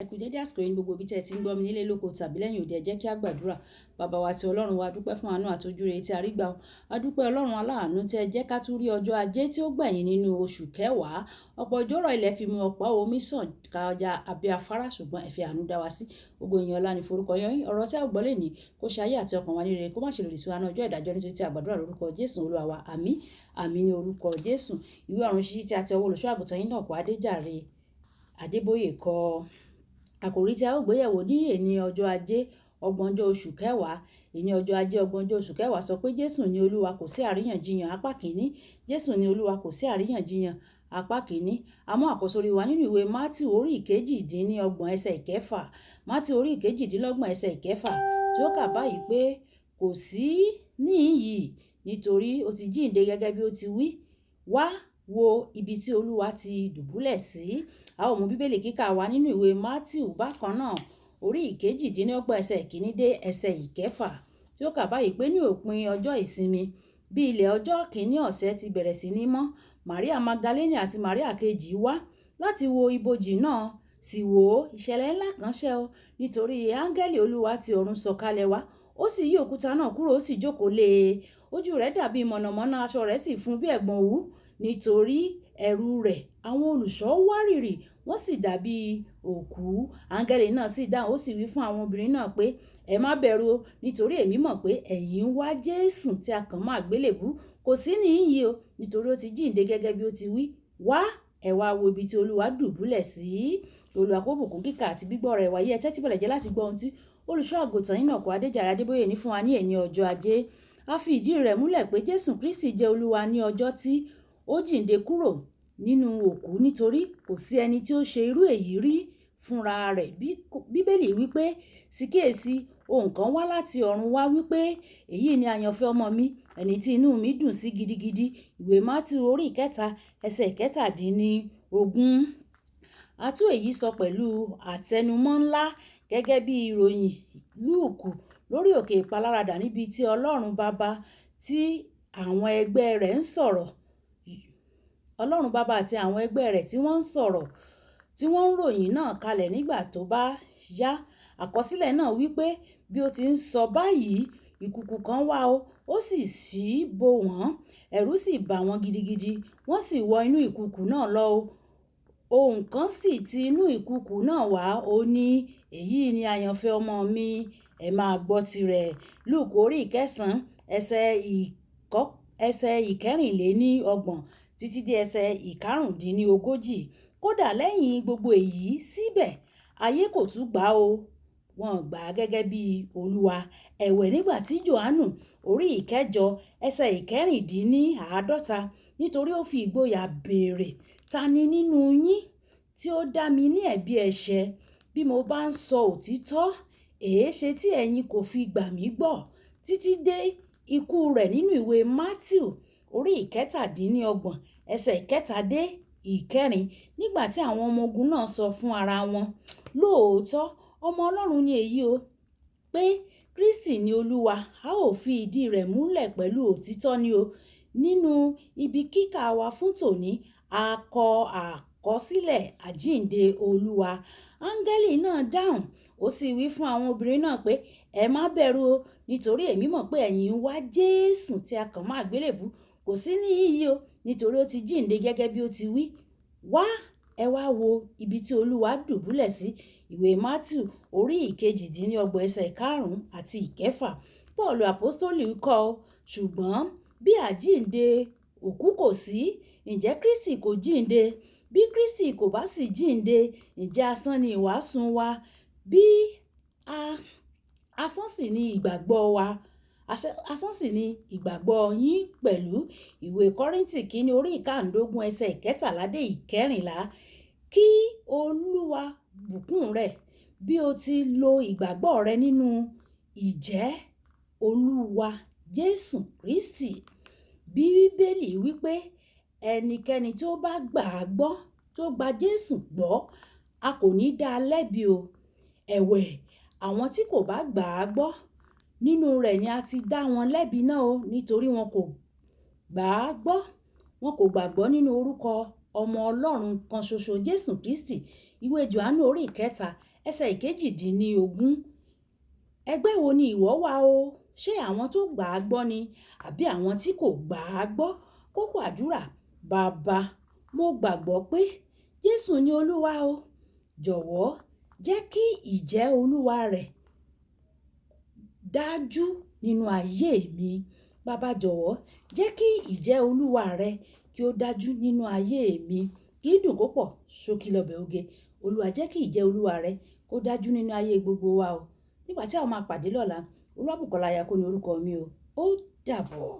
Ẹ kú dédé àsìkò yìí ní gbogbo ibi tí ẹ ti ń gbọ́ mi nílé lóko tàbí lẹ́yìn òde, ẹ jẹ́ kí a gbàdúrà. Bàbá wa ti Ọlọ́run wa, dúpẹ́ fún àánú àti ojúrere tí a rí gbà o. A dúpẹ́ Ọlọ́run aláàánú tí ẹ jẹ́ ká tún rí ọjọ́ ajé tí ó gbẹ̀yìn nínú oṣù kẹwàá. Ọ̀pọ̀ òjò rọ̀, ilẹ̀ fi mu, ọ̀pọ̀ omi sàn kọjá abẹ́ afárá, ṣùgbọ́n ẹ fi àánú dá wa sí. Ògo ìyìn ọlá ni forúkọ yín. Ọ̀rọ̀ tí a gbọ́ lónìí kó ṣe ayé àti ọkàn wa ní rere, kó má ṣe lòdì sí wa ní ọjọ́ ìdájọ́, nítorí tí a gbàdúrà lórúkọ Jésù Olúwa wa. Àmín. Àmín ní orúkọ Jésù. Ìwé ọ̀run ṣíṣí tí a ti ọwọ́ olùṣọ́ àgùntàn Enoch Adeboye kọ. Àkòrí tí a ó gbéyẹ̀wò ní èní ọjọ́ ajé ọgbọ̀njọ́ oṣù kẹwàá. Èní ọjọ́ ajé ọgbọ̀njọ́ oṣù kẹwàá sọ pé Jésù ni Olúwa, kò sí àríyànjiyàn. Apá kìíní. Jésù ni Olúwa, kò sí àríyànjiyàn. Apá kìíní. A mú àkósórí wa nínú ìwé Mátíù orí ìkejìdínlọ́gbọ̀n ẹsẹ̀ ìkẹfà. Mátíù orí ìkejìdínlọ́gbọ̀n ẹsẹ̀ ìkẹfà tí ó kà báyìí pé kò sí níhìn-ín nítorí ó ti jíǹde gẹ́gẹ́ bí ó ti wí. Wá wo ibi tí Olúwa ti dùbúlẹ̀ sí. A ó mú bíbélì kíkà wa nínú ìwé Mátíù bákan náà orí ìkejìdínlọ́gbọ̀n ẹsẹ̀ ìkíní dé ẹsẹ̀ ìkẹfà tí ó kà báyìí pé ní òpin ọjọ́ ìsinmi, bí ilẹ̀ ọjọ́ kìíní ọ̀sẹ̀ ti bẹ̀rẹ̀ sí ní mọ́, Màríà Magdalene àti Màríà kejì wá láti wo ibojì náà. Sì wò ó, ìṣẹ̀lẹ̀ ńlá kan ṣẹ o, nítorí áńgẹ́lì Olúwa ti ọ̀run sọ̀kalẹ̀ wá. Ó sì yí òkúta náà kúrò, ó sì jókòó lé e. Ojú rẹ̀ dàbí mọ̀nàmọ́ná, aṣọ rẹ̀ sì fún bí ẹ̀gbọ̀n òwú. Nítorí ẹ̀rù rẹ̀, àwọn olùṣọ́ wárìrì, wọ́n sì dàbí òkú. Áńgẹ́lì náà sì dáhùn, ó sì wí fún àwọn obìnrin náà pé ẹ má bẹ̀rù o, nítorí èmi mọ̀ pé ẹ̀yin ń wá Jésù tí a kàn mọ́ àgbélébú. Kò sí níhìn-ín o, nítorí ó ti jíǹde gẹ́gẹ́ bí ó ti wí. Wá, ẹ wá wo ibi tí Olúwa dùbúlẹ̀ sí. Olúwa kó bùkún kíkà àti gbígbọ́ rẹ̀ wáyé. Ẹ tẹ́tí bẹ̀rẹ̀ jẹ́ láti gbọ́ ohun tí olùṣọ́ àgùntàn Enoch Adeboye ní fún wa ní èní ọjọ́ ajé. A fi ìdí rẹ̀ múlẹ̀ pé Jésù Kristi jẹ́ Olúwa ní ọjọ́ tí ó jíǹde kúrò nínú òkú, nítorí kò sí ẹni tí ó ṣe irú èyí rí fúnra rẹ̀. Bíbélì wípé sì kíyèsí, ohùn kan wá láti ọ̀run wá wípé èyí ni àyànfẹ́ ọmọ mi, ẹni tí inú mi dùn sí gidigidi. Ìwé Mátíù orí ìkẹta ẹsẹ̀ ìkẹtàdínlógún. A tún èyí sọ pẹ̀lú àtẹnumọ́ ńlá gẹ́gẹ́ bí ìròyìn Lúùkù lórí òkè ìpaláradà, níbi tí Ọlọ́run Baba tí àwọn ẹgbẹ́ rẹ̀ ń sọ̀rọ̀. Ọlọ́run Baba àti àwọn ẹgbẹ́ rẹ̀ tí wọ́n ń sọ̀rọ̀, tí wọ́n ń ròyìn náà kalẹ̀ nígbà tó bá yá. Àkọsílẹ̀ náà wípé bí ó ti ń sọ báyìí, ìkùùkuu kan wá o, ó sì ṣí bò wọ́n, ẹ̀rù sì bà wọ́n gidigidi. Wọ́n sì wọ inú ìkùùkuu náà lọ o. Ohùn kan sì ti inú ìkùùkuu náà wá, ó ní èyí ni àyànfẹ́ ọmọ mi, ẹ máa gbọ́ tirẹ̀. Lúùkù orí ìkẹsàn-án ẹsẹ̀ ìkẹrìnléníọgbọ̀n títí dé ẹsẹ̀ ìkarùndínlógójì. Kódà lẹ́yìn gbogbo èyí síbẹ̀, ayé kò tún gbà o. Wọ́n gbà á gẹ́gẹ́ bí Olúwa. Ẹ̀wẹ̀ nígbà tí Jòhánù orí ìkẹjọ ẹsẹ̀ ìkẹrìndínláàádọ́ta, nítorí ó fi ìgboyà béèrè, ta ni nínú yín tí ó dá mi ní ẹ̀bi ẹ̀ṣẹ̀? Bí mo bá ń sọ òtítọ́, èéṣe tí ẹ̀yin kò fi gbà mí gbọ́? Títí dé ikú rẹ̀ nínú ìwé Mátíù orí ìkẹtàdínlọ́gbọ̀n ẹsẹ̀ ìkẹta dé ìkẹrin. Nígbà tí àwọn ọmọ ogun náà sọ fún ara wọn, lóòótọ́ ọmọ Ọlọ́run ni èyí o, pé Kristi ni Olúwa, a ó fi ìdí rẹ̀ múlẹ̀ pẹ̀lú òtítọ́ ni o. Nínú ibi kíkà wa fún tòní, a kọ àkọsílẹ̀ àjíǹde Olúwa. Áńgẹ́lì náà dáhùn, ó sì wí fún àwọn obìnrin náà pé ẹ má bẹ̀rù o, nítorí èmi mọ̀ pé ẹ̀yin ń wá Jésù tí a kàn mọ́ àgbélébú. Kò sí níhìn-ín o, nítorí ó ti jíǹde gẹ́gẹ́ bí ó ti wí. Wá, ẹ wá wo ibi tí Olúwa dùbúlẹ̀ sí. Ìwé Mátíù orí ìkejìdínlọ́gbọ̀n ẹsẹ̀ ìkarùn-ún àti ìkẹfà. Pọ́ọ̀lù àpọ́stólì kọ, ṣùgbọ́n bí àjíǹde òkú kò sí, ǹjẹ́ Kristi kò jíǹde? Bí Kristi kò bá sì jíǹde, ǹjẹ́ asán ni ìwàásù wa? Bí asán sì ni ìgbàgbọ́ wa, asán sì ni ìgbàgbọ́ yín pẹ̀lú. Ìwé Kọ́ríńtì kìíní orí ìkàndógún ẹsẹ̀ ìkẹtàlá dé ìkẹrìnlá. Kí Olúwa bùkún rẹ̀ bí o ti lo ìgbàgbọ́ rẹ nínú ìjẹ́ Olúwa Jésù Kristi. Bíbélì wípé ẹnikẹ́ni tó bá gbà á gbọ́, tó gba Jésù gbọ́, a kò ní dá a lẹ́bi o. Ẹ̀wẹ̀, àwọn tí kò bá gbà á gbọ́, nínú rẹ̀ ni a ti dá wọn lẹ́bi náà o, nítorí wọn kò gbà á gbọ́. Wọn kò gbàgbọ́ nínú orúkọ ọmọ Ọlọ́run kan ṣoṣo Jésù Kristi. Ìwé Jòhánù orí ìkẹta ẹsẹ̀ ìkejìdínlógún. Ẹgbẹ́ wo ni ìwọ wà o? Ṣé àwọn tó gbà á gbọ́ ni àbí àwọn tí kò gbà á gbọ́? Kókó àdúrà: Bàbá, mo gbàgbọ́ pé Jésù ni Olúwa o. Jọ̀wọ́ jẹ́ kí ìjẹ́ Olúwa rẹ̀ dájú nínú ayé mi. Bàbá, jọ̀wọ́ jẹ́ kí ìjẹ́ Olúwa rẹ kí ó dájú nínú ayé mi. Kì í dùn kó pọ̀, ṣókí lọ́bẹ̀ oge. Olúwa, jẹ́ kí ìjẹ́ Olúwa rẹ kó dájú nínú ayé gbogbo wa o. Nígbà tí a máa pàdé lọ́la, Olúwabùkọ́lá Ayako ni orúkọ mi o. Ó dàbọ̀.